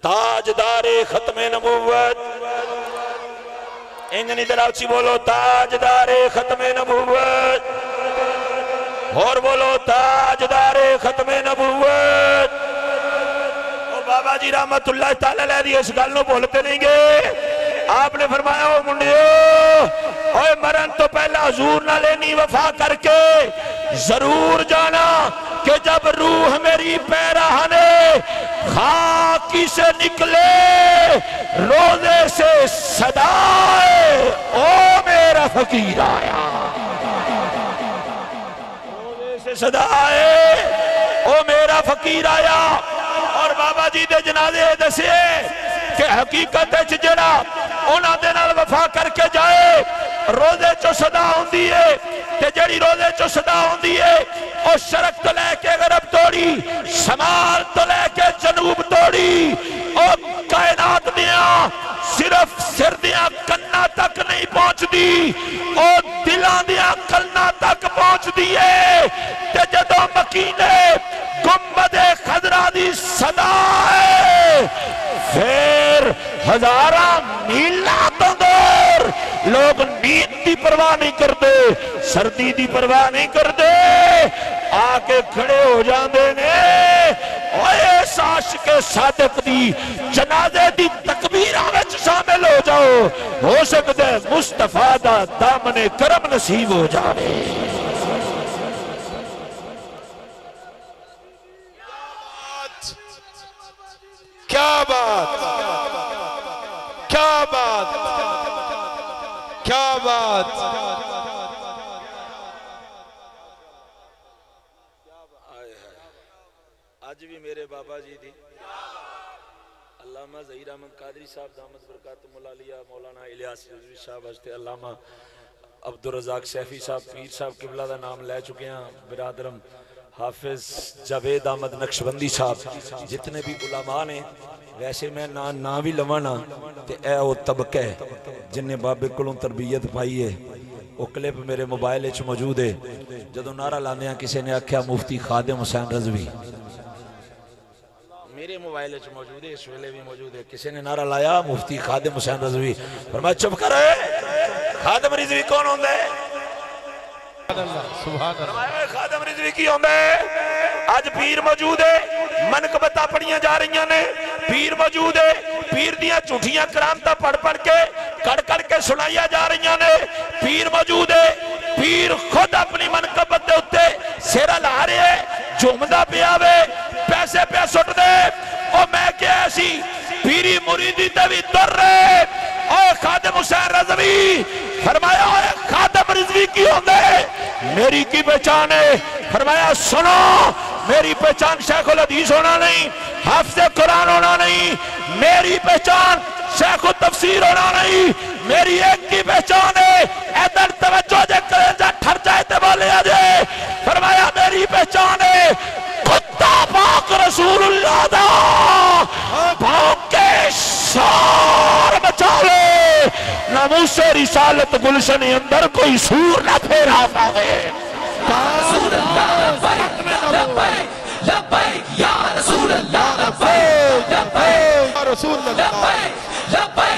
تاجدار ختم نبوت، انجنی دراچی بولو تاجدار ختم نبوت، اور بولو تاجدار ختم نبوت۔ او بابا جی رحمت اللہ تعالیٰ علیہ دی اس گل نو بولتے نہیں گے۔ آپ نے فرمایا او منڈیو، اوے مرن تو پہلا حضور نہ لینی وفا کر کے ضرور جانا کہ جب روح میری پیراہنے خاکی سے نکلے روزے سے صدائے او میرا فقیر آیا، روزے سے صدائے او میرا فقیر آیا۔ اور بابا جی دے جنازے دسے کہ حقیقت جڑا اونا دے نال وفا کر کے جائے روزے چو صدا ہوندی ہے، تے جڑی روزے چو صدا ہوندی ہے او شرق تو لے کے غرب توڑی، شمال تو لے کے جنوب توڑی، او کائنات دیاں صرف سر دیاں کنہ تک نہیں پہنچ دی، او دلان دیاں کلنا تک پہنچ دیئے، تے جدو مکینے گنبد خضرہ دی صدا ہے پھر ہزارہ میلہ تو دور لوگ نیند دی پرواہ نہیں کردے، سردی دی پرواہ نہیں کردے، آکے کھڑے ہو جاندے نے۔ اوہ اس عاشق صادق دی جنازے دی تکبیرہ وچ شامل ہو جاؤ، ہو سکتا ہے مصطفیٰ دا دامن کرم نصیب ہو جاوے۔ کیا بات، کیا بات، کیا بات۔ آج بھی میرے بابا جی دی علامہ ظہیر احمد قادری صاحب دامت برکاتہ ملالیہ، مولانا الیاس رضوی صاحب ہستے علامہ عبدالرزاق سیفی صاحب پیر صاحب قبلہ دا نام لے چکے ہیں، برادرم حافظ جاوید احمد نقشبندی صاحب، جتنے بھی علماء نے، ویسے میں نا بھی لوانا تے اے او طبقہ ہے جن نے بابے کلوں تربیت پائی ہے۔ وہ کلپ میرے موبائل اچھ موجود ہے، جدو نعرہ لانے ہیں کسی نے آکھیا مفتی خادم حسین رضوی، میرے موبائل اچھ موجود ہے، اس ویلے بھی موجود ہے، کسی نے نعرہ لایا مفتی خادم حسین رضوی، فرمایا چپ کرے خادم رضوی کون ہوندے؟ فرمایا خادم رضوی کی ہوندے؟ آج پیر موجود ہے، منقبتہ پڑھیاں جا رہی ہیں، پیر موجود ہے، پیر دیاں چھوٹیاں کرامتہ پڑھ پڑھ کے کڑ کے سنائیاں جا رہی ہیں، پیر موجود ہے، پیر خود اپنی منقبت دے ہوتے سیرہ لا رہے ہیں، جھومدہ پہ آوے پیسے پہ سٹ دے، او میں کیا ایسی پیری مریدی تے بھی در رہے، اوہ خادم حسین رضوی، فرمایا اوہ خادم رضوی کی ہوندے؟ میری کی پہچان ہے، فرمایا سنو میری پہچان شیخ الحدیث ہونا نہیں، حافظ قرآن ہونا نہیں، میری پہچان شیخ التفسیر ہونا نہیں، میری ایک کی پہچان ہے، ایدر توجہ جے کریں جا ٹھر جائے تے بولے آجے، فرمایا میری پہچان ہے کتا پاک رسول اللہ دا بھونکے شور بچا لے، ناموس رسالت گلشن اندر کوئی سور نہ پھیرا پاوے۔ رسول اللہ لبیک لبیک لبیک یا رسول اللہ لبیک لبیک رسول اللہ لبیک لبیک